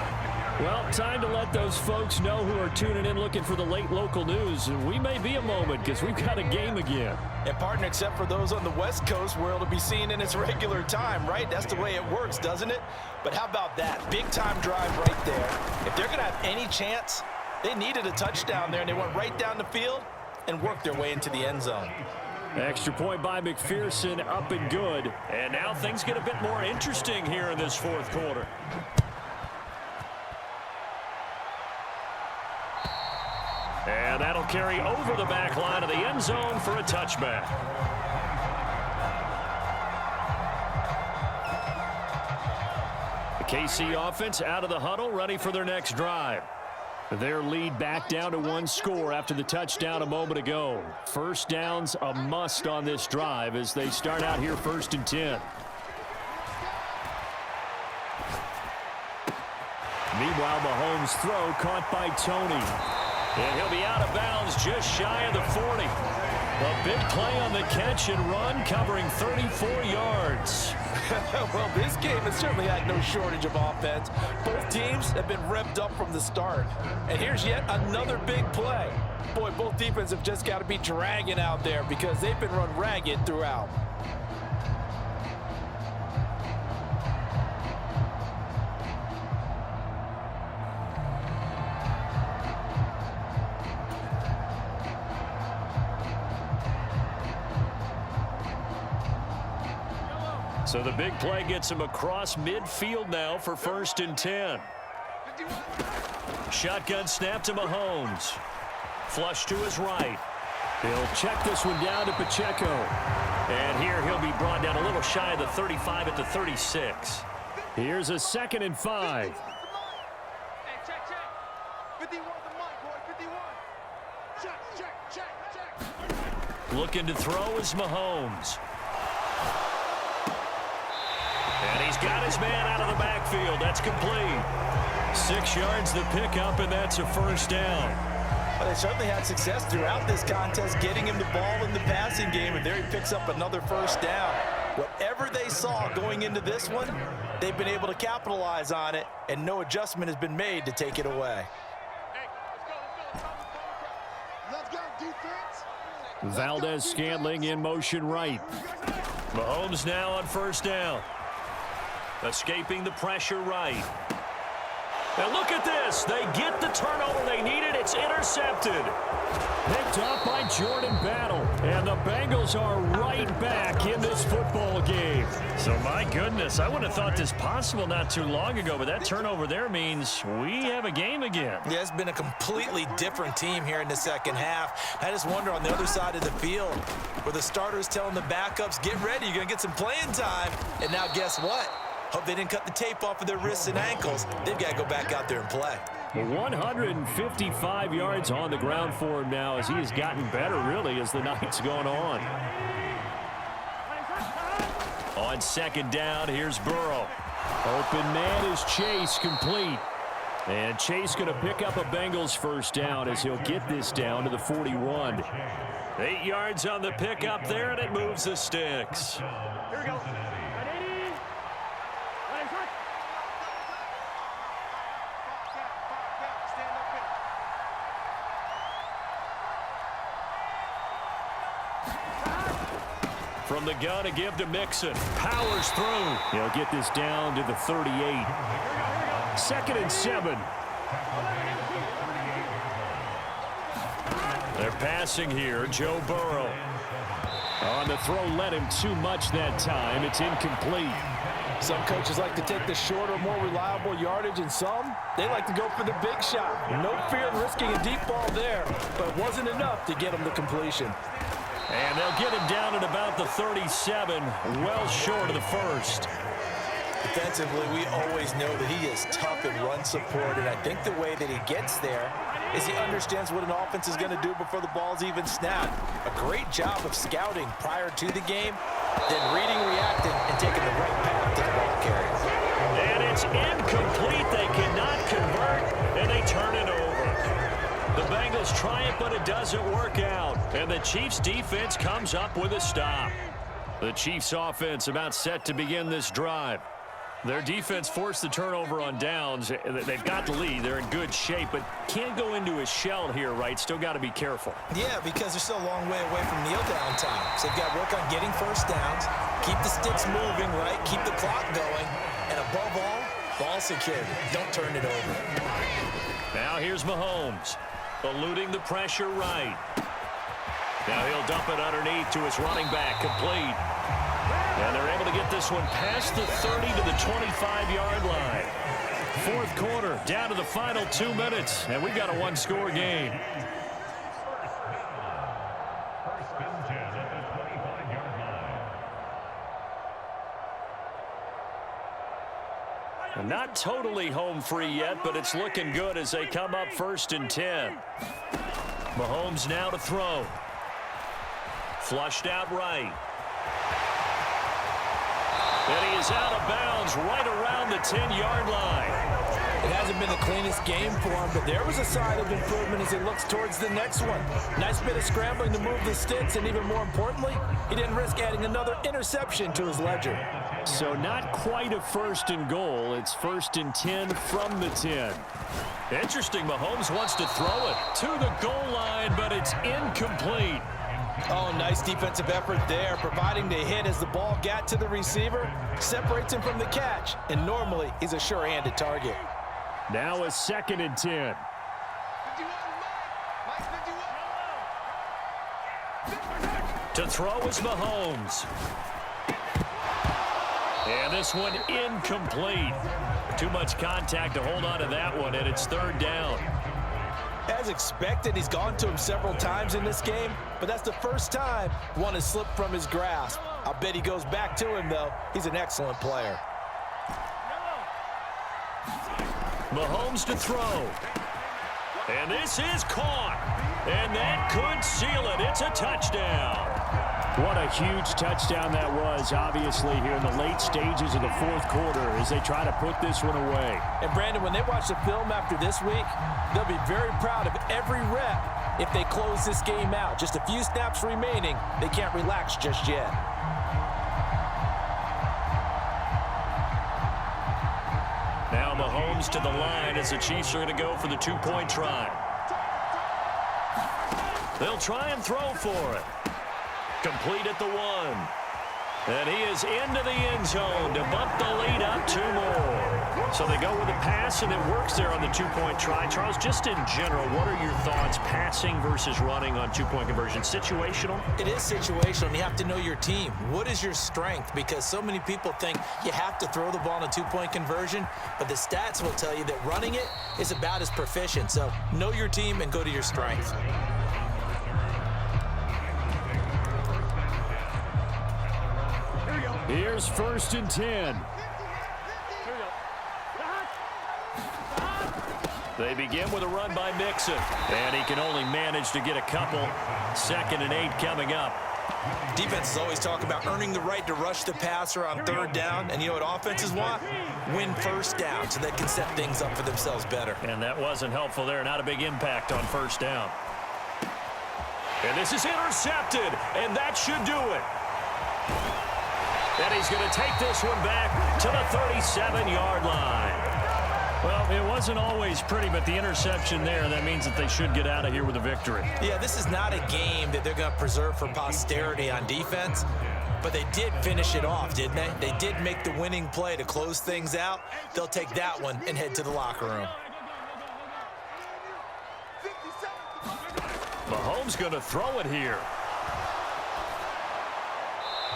Speaker 1: Well, time to let those folks know who are tuning in looking for the late local news. And we may be a moment because we've got a game again.
Speaker 2: And partner, except for those on the West Coast where it'll be seen in its regular time, right? That's the way it works, doesn't it? But how about that? Big time drive right there. If they're going to have any chance, they needed a touchdown there, and they went right down the field and worked their way into the end zone.
Speaker 1: Extra point by McPherson, up and good. And now things get a bit more interesting here in this fourth quarter. And that'll carry over the back line of the end zone for a touchback. The KC offense out of the huddle, ready for their next drive. Their lead back down to 1 score after the touchdown a moment ago. First down's a must on this drive as they start out here 1st and 10. Meanwhile, Mahomes' throw caught by Tony. And he'll be out of bounds just shy of the 40. A big play on the catch and run, covering 34 yards.
Speaker 2: Well, this game has certainly had no shortage of offense. Both teams have been revved up from the start. And here's yet another big play. Boy, both defenses have just got to be dragging out there because they've been run ragged throughout.
Speaker 1: So the big play gets him across midfield now for 1st and 10. Shotgun snap to Mahomes. Flush to his right. He'll check this one down to Pacheco. And here he'll be brought down a little shy of the 35 at the 36. Here's a 2nd and 5.
Speaker 5: Hey, check. 51 the mic, boy. 51. Check.
Speaker 1: Looking to throw is Mahomes. And he's got his man out of the backfield. That's complete. 6 yards the pickup, and that's a 1st down.
Speaker 2: Well, they certainly had success throughout this contest, getting him the ball in the passing game, and there he picks up another 1st down. Whatever they saw going into this one, they've been able to capitalize on it, and no adjustment has been made to take it away.
Speaker 5: Let's go, defense.
Speaker 1: Valdez-Scantling in motion right. Mahomes now on 1st down. Escaping the pressure right. And look at this. They get the turnover they needed. It's intercepted. Picked up by Jordan Battle. And the Bengals are right back in this football game. So, my goodness, I wouldn't have thought this possible not too long ago, but that turnover there means we have a game again.
Speaker 2: Yeah, it's been a completely different team here in the second half. I just wonder on the other side of the field where the starters telling the backups, get ready, you're going to get some playing time. And now guess what? Hope they didn't cut the tape off of their wrists and ankles. They've got to go back out there and play.
Speaker 1: 155 yards on the ground for him now as he has gotten better, really, as the night's gone on. On 2nd down, here's Burrow. Open man is Chase, complete. And Chase going to pick up a Bengals 1st down as he'll get this down to the 41. 8 yards on the pickup there, and it moves the sticks.
Speaker 4: Here we go. 180.
Speaker 1: From the gun to give to Mixon. Powers through. He'll get this down to the 38. 2nd and 7. They're passing here. Joe Burrow. On the throw, led him too much that time. It's incomplete.
Speaker 2: Some coaches like to take the shorter, more reliable yardage, and some, they like to go for the big shot. No fear in risking a deep ball there, but it wasn't enough to get him the completion.
Speaker 1: And they'll get him down at about the 37, well short of the 1st.
Speaker 2: Defensively, we always know that he is tough in run support, and I think the way that he gets there is he understands what an offense is going to do before the ball's even snapped. A great job of scouting prior to the game, then reading, reacting, and taking the right path to the ball carrier.
Speaker 1: And it's incomplete. They cannot convert, and they turn it over. The Bengals try it, but it doesn't work out. And the Chiefs' defense comes up with a stop. The Chiefs' offense about set to begin this drive. Their defense forced the turnover on downs. They've got the lead. They're in good shape, but can't go into a shell here, right? Still got to be careful.
Speaker 2: Yeah, because they're still a long way away from kneel down time. So they've got to work on getting 1st downs, keep the sticks moving, right? Keep the clock going, and above all, ball security. Don't turn it over.
Speaker 1: Now here's Mahomes, eluding the pressure right. Now he'll dump it underneath to his running back, complete. And they're able to get this one past the 30 to the 25-yard line. 4th quarter, down to the final 2 minutes, and we've got a 1-score game. Not totally home free yet, but it's looking good as they come up 1st and 10. Mahomes now to throw. Flushed out right. And he is out of bounds right around the 10-yard line.
Speaker 2: It hasn't been the cleanest game for him, but there was a sign of improvement as he looks towards the next one. Nice bit of scrambling to move the sticks, and even more importantly, he didn't risk adding another interception to his ledger.
Speaker 1: So not quite a 1st and goal. It's 1st and 10 from the 10. Interesting, Mahomes wants to throw it to the goal line, but it's incomplete.
Speaker 2: Oh, nice defensive effort there, providing the hit as the ball got to the receiver, separates him from the catch, and normally he's a sure-handed target.
Speaker 1: Now a 2nd and 10.
Speaker 5: 51, Mike 51.
Speaker 1: To throw is Mahomes. And this one incomplete. Too much contact to hold on to that one, and it's 3rd down.
Speaker 2: As expected, he's gone to him several times in this game, but that's the first time one has slipped from his grasp. I'll bet he goes back to him, though. He's an excellent player.
Speaker 1: Mahomes to throw. And this is caught. And that could seal it. It's a touchdown. What a huge touchdown that was, obviously, here in the late stages of the 4th quarter as they try to put this one away.
Speaker 2: And, Brandon, when they watch the film after this week, they'll be very proud of every rep if they close this game out. Just a few snaps remaining. They can't relax just yet.
Speaker 1: Now Mahomes to the line as the Chiefs are going to go for the 2-point try. They'll try and throw for it. Complete at the 1. And he is into the end zone to bump the lead up 2 more. So they go with a pass, and it works there on the 2-point try. Charles, just in general, what are your thoughts passing versus running on 2-point conversion? Situational?
Speaker 2: It is situational, and you have to know your team. What is your strength? Because so many people think you have to throw the ball in a 2-point conversion, but the stats will tell you that running it is about as proficient. So know your team and go to your strength.
Speaker 1: Here's 1st and 10. They begin with a run by Mixon, and he can only manage to get a couple. 2nd and 8 coming up.
Speaker 2: Defenses always talk about earning the right to rush the passer on 3rd down, and you know what offenses want? Win 1st down so they can set things up for themselves better.
Speaker 1: And that wasn't helpful there. Not a big impact on 1st down. And this is intercepted, and that should do it. And he's going to take this one back to the 37-yard line. Well, it wasn't always pretty, but the interception there, that means that they should get out of here with a victory.
Speaker 2: Yeah, this is not a game that they're going to preserve for posterity on defense, but they did finish it off, didn't they? They did make the winning play to close things out. They'll take that one and head to the locker room.
Speaker 1: Mahomes going to throw it here.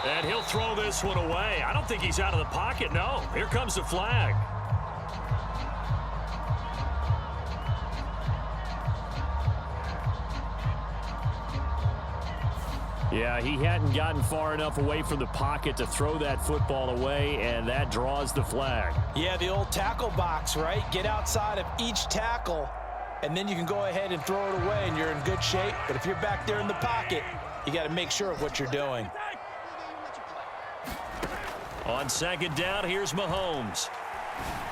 Speaker 1: And he'll throw this one away. I don't think he's out of the pocket, no. Here comes the flag. Yeah, he hadn't gotten far enough away from the pocket to throw that football away, and that draws the flag.
Speaker 2: Yeah, the old tackle box, right? Get outside of each tackle, and then you can go ahead and throw it away, and you're in good shape. But if you're back there in the pocket, you got to make sure of what you're doing.
Speaker 1: On 2nd down, here's Mahomes.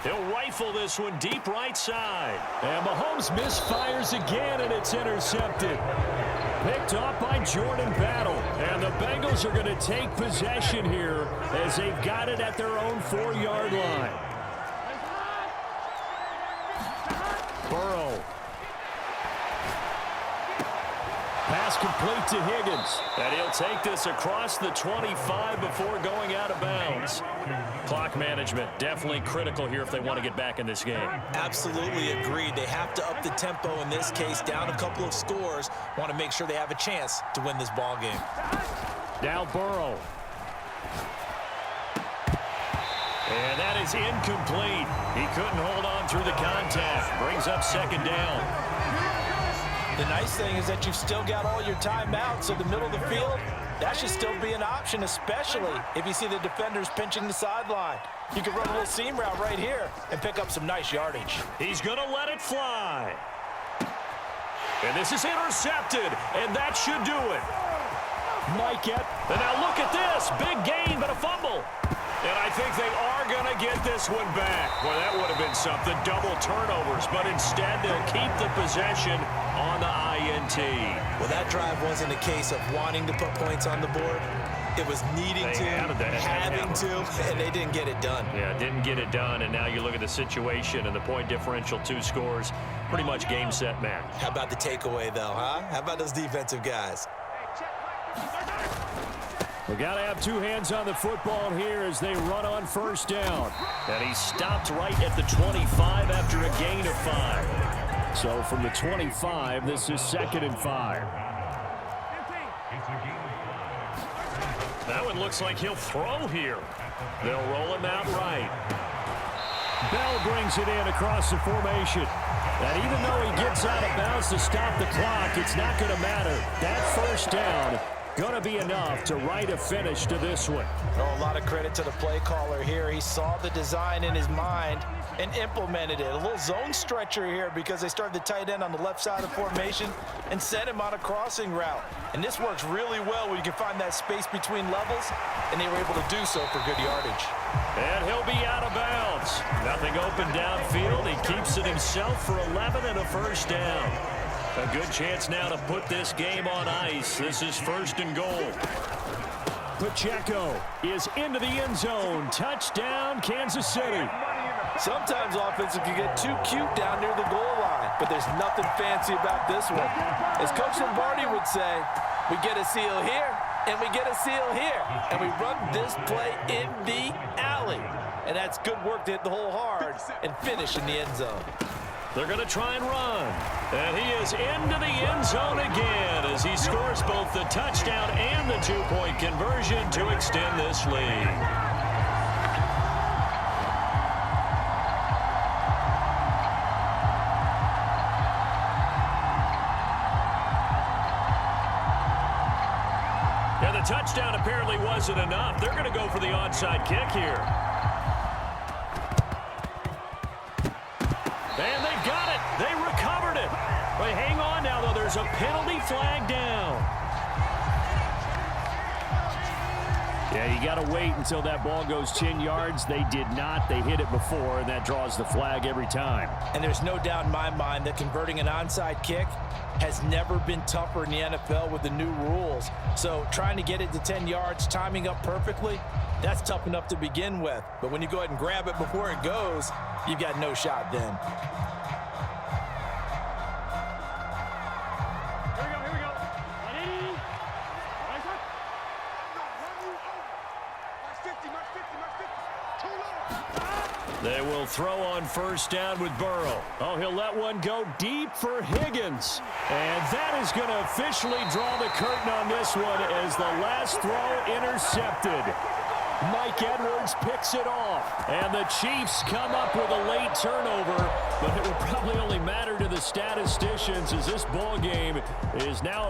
Speaker 1: He'll rifle this one deep right side. And Mahomes misfires again, and it's intercepted. Picked off by Jordan Battle. And the Bengals are going to take possession here as they've got it at their own 4-yard line. Burrow. Pass complete to Higgins. And he'll take this across the 25 before going out of bounds. Clock management definitely critical here if they want to get back in this game.
Speaker 2: Absolutely agreed. They have to up the tempo in this case, down a couple of scores. Want to make sure they have a chance to win this ball game.
Speaker 1: Now Burrow. And that is incomplete. He couldn't hold on through the contact. Brings up 2nd down.
Speaker 2: The nice thing is that you've still got all your timeouts, so the middle of the field, that should still be an option, especially if you see the defenders pinching the sideline. You can run a little seam route right here and pick up some nice yardage.
Speaker 1: He's going to let it fly. And this is intercepted, and that should do it. Mike, and now look at this. Big gain, but a fumble. And I think they are going to get this one back. Well, that would have been something, double turnovers, but instead they'll keep the possession on the INT.
Speaker 2: Well, that drive wasn't a case of wanting to put points on the board. It was needing to, having to, and they didn't get it done.
Speaker 1: Yeah, didn't get it done, and now you look at the situation and the point differential, 2 scores, pretty much game, set, match.
Speaker 2: How about the takeaway, though, huh? How about those defensive guys?
Speaker 1: We got to have 2 hands on the football here as they run on first down. And he stopped right at the 25 after a gain of 5. So from the 25, this is 2nd and 5. That one looks like he'll throw here. They'll roll him out right. Bell brings it in across the formation. And even though he gets out of bounds to stop the clock, it's not going to matter. That first down going to be enough to write a finish to this one.
Speaker 2: Oh, a lot of credit to the play caller here. He saw the design in his mind and implemented it. A little zone stretcher here because they started the tight end on the left side of the formation and sent him on a crossing route. And this works really well when you can find that space between levels, and they were able to do so for good yardage.
Speaker 1: And he'll be out of bounds. Nothing open downfield. He keeps it himself for 11 and a first down. A good chance now to put this game on ice. This is 1st and goal. Pacheco is into the end zone. Touchdown, Kansas City.
Speaker 2: Sometimes offenses can get too cute down near the goal line, but there's nothing fancy about this one. As Coach Lombardi would say, we get a seal here, and we get a seal here, and we run this play in the alley. And that's good work to hit the hole hard and finish in the end zone.
Speaker 1: They're going to try and run. And he is into the end zone again as he scores both the touchdown and the 2-point conversion to extend this lead. Yeah, the touchdown apparently wasn't enough. They're going to go for the onside kick here. And they got it. They recovered it. But hang on now, though. There's a penalty flag down. Yeah, you got to wait until that ball goes 10 yards. They did not. They hit it before, and that draws the flag every time.
Speaker 2: And there's no doubt in my mind that converting an onside kick has never been tougher in the NFL with the new rules. So trying to get it to 10 yards, timing up perfectly, that's tough enough to begin with. But when you go ahead and grab it before it goes, you've got no shot then.
Speaker 4: Here we go. 180. Nice one.
Speaker 5: Mark 50. Too low.
Speaker 1: They will throw on first down with Burrow. Oh, he'll let one go deep for Higgins. And that is going to officially draw the curtain on this one as the last throw intercepted. Mike Edwards picks it off. And the Chiefs come up with a late turnover, but it will probably only matter to the statisticians as this ball game is now